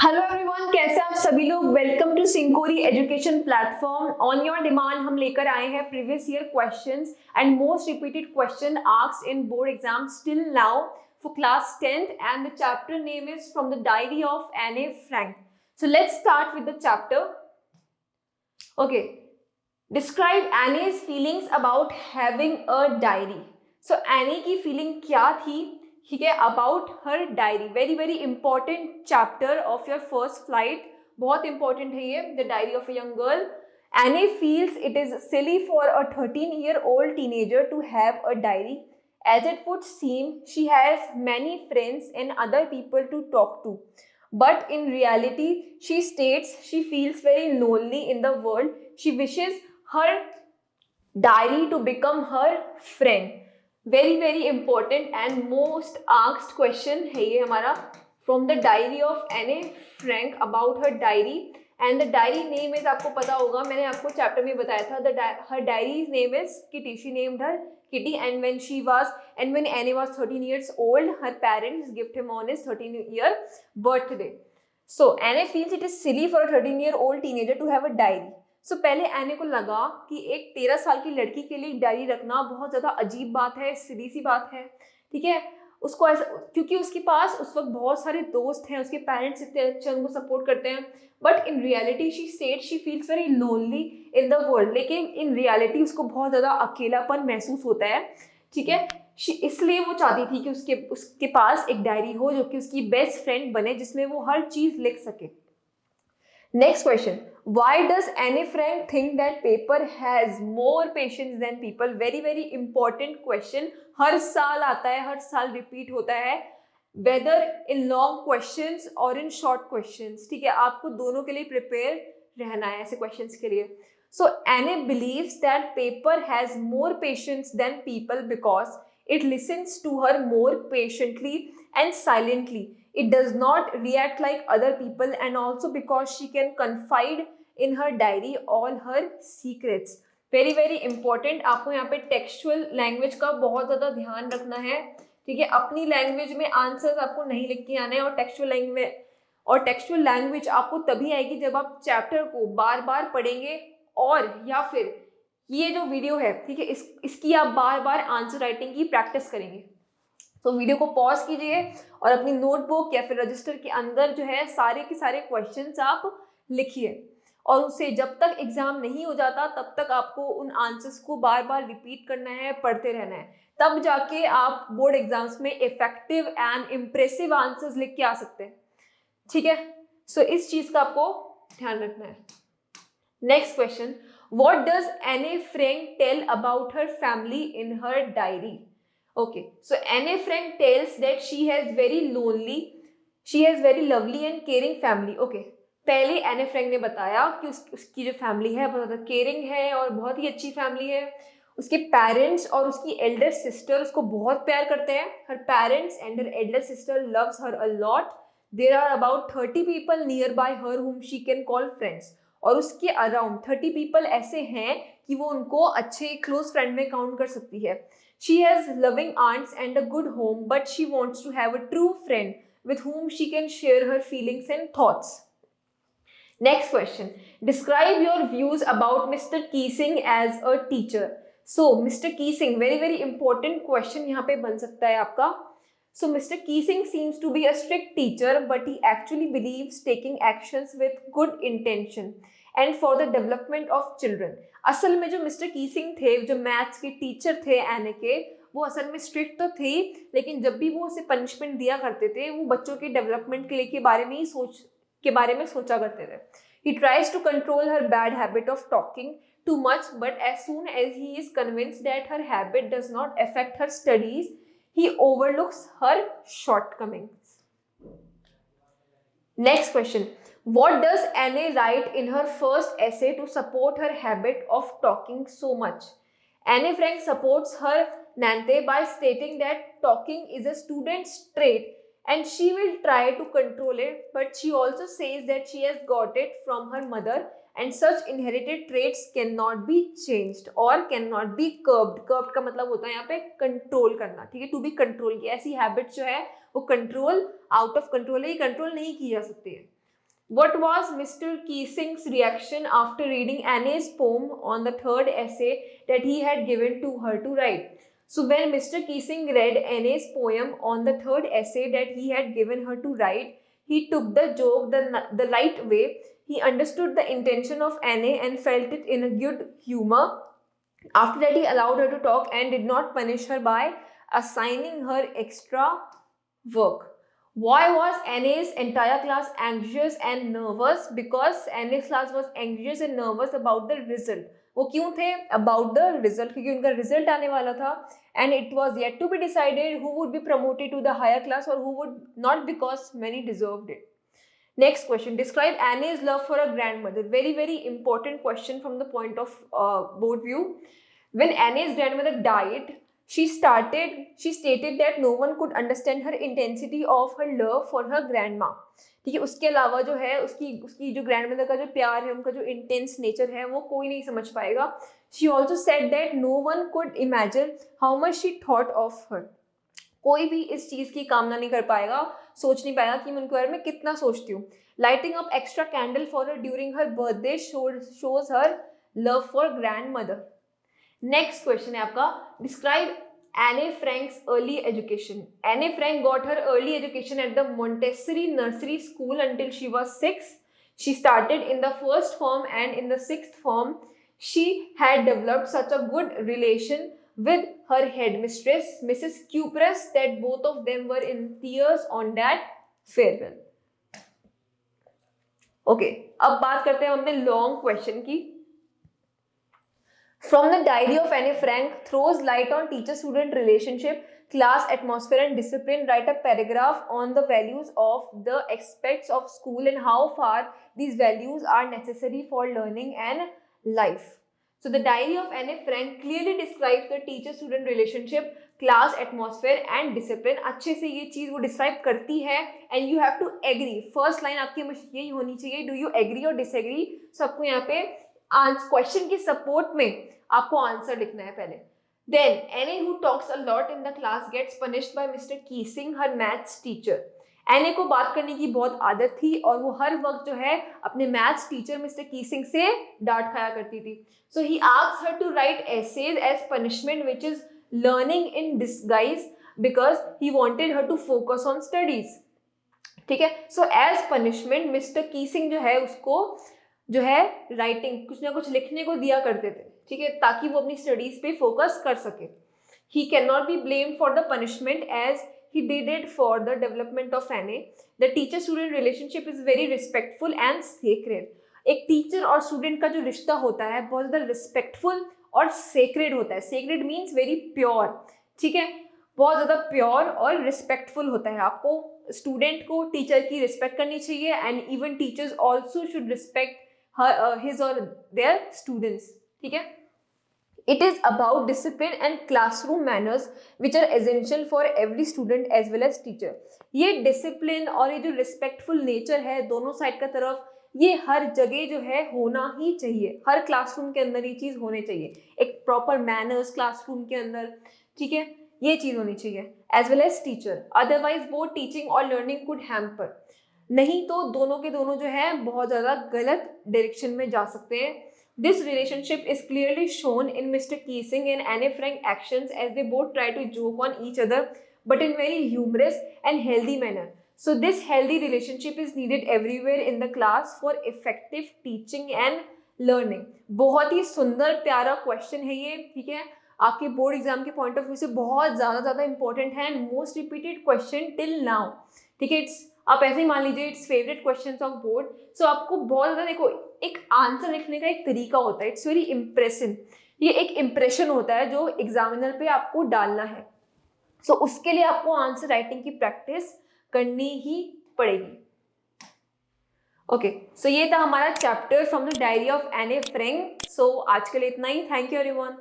Hello everyone, कैसे आप सभी लोग। वेलकम टू सिंकोरी education platform. On your demand हम लेकर आए हैं previous year questions and most repeated question asked in board exams till now for class 10th, and the chapter name is From the Diary of Anne Frank. So let's start with the chapter. Okay, describe Anne's feelings about having a diary. So Anne की feeling क्या थी, ठीक है, about her diary. Very very important chapter of your first flight. बहुत important है ये, the diary of a young girl. Anne feels it is silly for a 13-year-old teenager to have a diary. As it would seem, she has many friends and other people to talk to. But in reality, she states she feels very lonely in the world. She wishes her diary to become her friend. Very very important and most asked question है ये हमारा. From the diary of Anne Frank, about her diary. And the diary name is, आपको पता होगा, मैंने आपको chapter में बताया था, her diary name is Kitty. She named her Kitty. And when Anne was 13 years old, her parents gifted him on his 13th birthday. So Anne feels it is silly for a 13-year-old teenager to have a diary. So पहले एने को लगा कि एक 13 साल की लड़की के लिए डायरी रखना बहुत ज़्यादा अजीब बात है, सीधी सी बात है, ठीक है. उसको ऐसा, क्योंकि उसके पास उस वक्त बहुत सारे दोस्त हैं, उसके पेरेंट्स इतने अच्छे उनको सपोर्ट करते हैं. But in reality she said she feels very lonely in the world. लेकिन इन रियलिटी उसको बहुत ज़्यादा अकेलापन महसूस होता है, ठीक है. इसलिए वो चाहती थी कि उसके पास एक डायरी हो जो कि उसकी बेस्ट फ्रेंड बने, जिसमें वो हर चीज़ लिख सके. Next question. Why does Anne Frank think that paper has more patience than people? Very very important question. हर साल आता है, हर साल रिपीट होता है, whether in long questions or in short questions. ठीक है, आपको दोनों के लिए प्रिपेयर रहना है ऐसे questions के लिए. So Anne believes that paper has more patience than people because it listens to her more patiently and silently. It does not react like other people, and also because she can confide in her diary all her secrets. Very very important. आपको यहाँ पे textual language का बहुत ज़्यादा ध्यान रखना है, ठीक है. अपनी लैंग्वेज में आंसर्स आपको नहीं लिख के आने हैं, और टेक्सचुअल लैंग्वेज आपको तभी आएगी जब आप चैप्टर को बार बार पढ़ेंगे, और या फिर ये जो वीडियो है, ठीक है, इसकी आप बार बार आंसर राइटिंग की प्रैक्टिस करेंगे. तो वीडियो को पॉज कीजिए और अपनी नोटबुक या फिर रजिस्टर के अंदर जो है सारे के सारे क्वेश्चंस आप लिखिए, और उसे जब तक एग्जाम नहीं हो जाता तब तक आपको उन आंसर्स को बार बार रिपीट करना है, पढ़ते रहना है. तब जाके आप बोर्ड एग्जाम्स में इफेक्टिव एंड इम्प्रेसिव आंसर्स लिख के आ सकते हैं, ठीक है. सो इस चीज का आपको ध्यान रखना है. Next question. What does Anne Frank tell about her family in her diary? Okay, so Anne Frank tells that she has very lovely and caring family. Okay, पहले एने फ्रैंक ने बताया कि उसकी जो फैमिली है बहुत ज़्यादा केयरिंग है और बहुत ही अच्छी फैमिली है. उसके पेरेंट्स और उसकी एल्डर सिस्टर उसको बहुत प्यार करते हैं. Her parents and her elder sister loves her a lot. There are about 30 people near by her whom she can call friends. और उसके अराउंड 30 पीपल ऐसे हैं कि वो उनको अच्छे क्लोज फ्रेंड में काउंट कर सकती है. She has loving aunts and a good home, but she wants to have a true friend with whom she can share her feelings and thoughts. Next question. Describe your views about Mr. Keesing as a teacher. So, Mr. Keesing, very very important question यहाँ पे बन सकता है आपका. So, Mr. Keesing seems to be a strict teacher, but he actually believes taking actions with good intention and for the development of children. असल में जो mister कीसिंग थे, जो मैथ्स के टीचर थे एने के, वो असल में स्ट्रिक्ट तो थे, लेकिन जब भी वो उसे पनिशमेंट दिया करते थे वो बच्चों के डेवलपमेंट के बारे में सोचा करते थे. He tries to control her bad habit of talking too much, but as soon as he is convinced that her habit does not affect her studies, he overlooks her shortcomings. Next question. What does Anne write in her first essay to support her habit of talking so much? Anne Frank supports her Nante by stating that talking is a student's trait and she will try to control it, but she also says that she has got it from her mother and such inherited traits cannot be changed or cannot be curbed. Curbed का मतलब होता है यहाँ पे control करना, ठीक है, to be control की. ऐसी हैबिट जो है वो कंट्रोल आउट ऑफ कंट्रोल है, ये कंट्रोल नहीं की जा सकती है. What was Mr. Keesing's reaction after reading Anne's poem on the third essay that he had given to her to write? So when Mr. Keesing read Anne's poem on the third essay that he had given her to write, he took the joke the right way. He understood the intention of Anne and felt it in a good humor. After that, he allowed her to talk and did not punish her by assigning her extra work. Why was Anne's entire class anxious and nervous? Because Anne's class was anxious and nervous about the result. वो क्यों थे? About the result, क्योंकि उनका result आने वाला था and it was yet to be decided who would be promoted to the higher class or who would not, because many deserved it. Next question. Describe Anne's love for her grandmother. Very, very important question from the point of board view. When Anne's grandmother died, she stated that no one could understand her intensity of her love for her grandma. ठीक है, उसके अलावा जो है उसकी जो grandmother का जो प्यार है, उनका जो इंटेंस नेचर है, वो कोई नहीं समझ पाएगा. She also said that no one could imagine how much she thought of her. कोई भी इस चीज़ की कामना नहीं कर पाएगा, सोच नहीं पाएगा कि मैं उनके बारे में कितना सोचती हूँ. Lighting up extra candle for her during her birthday shows her love for grandmother. Next question है आपका, डिस्क्राइब एने फ्रैंक्स अर्ली एजुकेशन. एने Frank got her early education at the Montessori nursery school until she was 6. She started in the first form and in the sixth form she had developed such a good relation with her headmistress Mrs. Cupress that both of them were in tears on that farewell. Okay, अब बात करते हैं अपने long question की. From the diary of Anne Frank throws light on teacher-student relationship, class atmosphere and discipline. Write a paragraph on the values of the aspects of school and how far these values are necessary for learning and life. So the diary of Anne Frank clearly describes the teacher-student relationship, class atmosphere and discipline. अच्छे से ये चीज़ वो describe करती है and you have to agree. First line आपकी हमेशा यही होनी चाहिए. Do you agree or disagree? So आपको यहाँ पे क्वेश्चन की सपोर्ट में आपको आंसर लिखना है पहले. Then Anne who talks a lot in the class gets punished by Mr. Keesing, her maths teacher. Anne को बात करने की बहुत आदत थी और वो हर वक्त जो है अपने मैथ्स टीचर मिस्टर कीसिंग से डांट खाया करती थी. So he asks her to write essays as punishment, which is learning in disguise, because he wanted her to focus on studies. ठीक है, so as punishment मिस्टर कीसिंग जो है उसको जो है राइटिंग कुछ ना कुछ लिखने को दिया करते थे, ठीक है, ताकि वो अपनी स्टडीज पे फोकस कर सके. He can not be blamed for the punishment as he did it for the development of Anne. The teacher student relationship is very respectful and sacred. एक टीचर और स्टूडेंट का जो रिश्ता होता है बहुत ज़्यादा रिस्पेक्टफुल और सेक्रेड होता है. सेक्रेड मीन्स वेरी प्योर, ठीक है, बहुत ज़्यादा प्योर और रिस्पेक्टफुल होता है. आपको स्टूडेंट को टीचर की रिस्पेक्ट करनी चाहिए and even teachers also should respect his or their students. ठीक है. It is about discipline and classroom manners which are essential for every student as well as teacher. ये discipline और ये जो respectful nature है दोनों साइड का तरफ, ये हर जगह जो है होना ही चाहिए. हर क्लासरूम के अंदर ये चीज़ होनी चाहिए. एक proper manners क्लासरूम के अंदर, ठीक है, ये चीज़ होनी चाहिए as well as teacher. Otherwise both teaching or learning could hamper. नहीं तो दोनों के दोनों जो है बहुत ज़्यादा गलत डायरेक्शन में जा सकते हैं. This relationship is clearly shown in Mister Keesing and Anne Frank actions as they both try to joke on each other but in very humorous and healthy manner. So this healthy relationship is needed everywhere in the class for effective teaching and learning. बहुत ही सुंदर प्यारा question है ये, ठीक है, आपके board exam के पॉइंट ऑफ व्यू से बहुत ज़्यादा इंपॉर्टेंट है and most repeated question till now. ठीक है, इट्स आप ऐसे ही मान लीजिए it's favourite questions of board. So आपको बहुत ज़्यादा देखो एक आंसर लिखने का एक तरीका होता है, इट्स वेरी इम्प्रेसिव. ये एक इम्प्रेशन होता है जो एग्जामिनर पे आपको डालना है. सो उसके लिए आपको आंसर राइटिंग की प्रैक्टिस करनी ही पड़ेगी. ओके, सो ये था हमारा chapter from the diary of Anne Frank. सो आज के लिए इतना ही. Thank you everyone.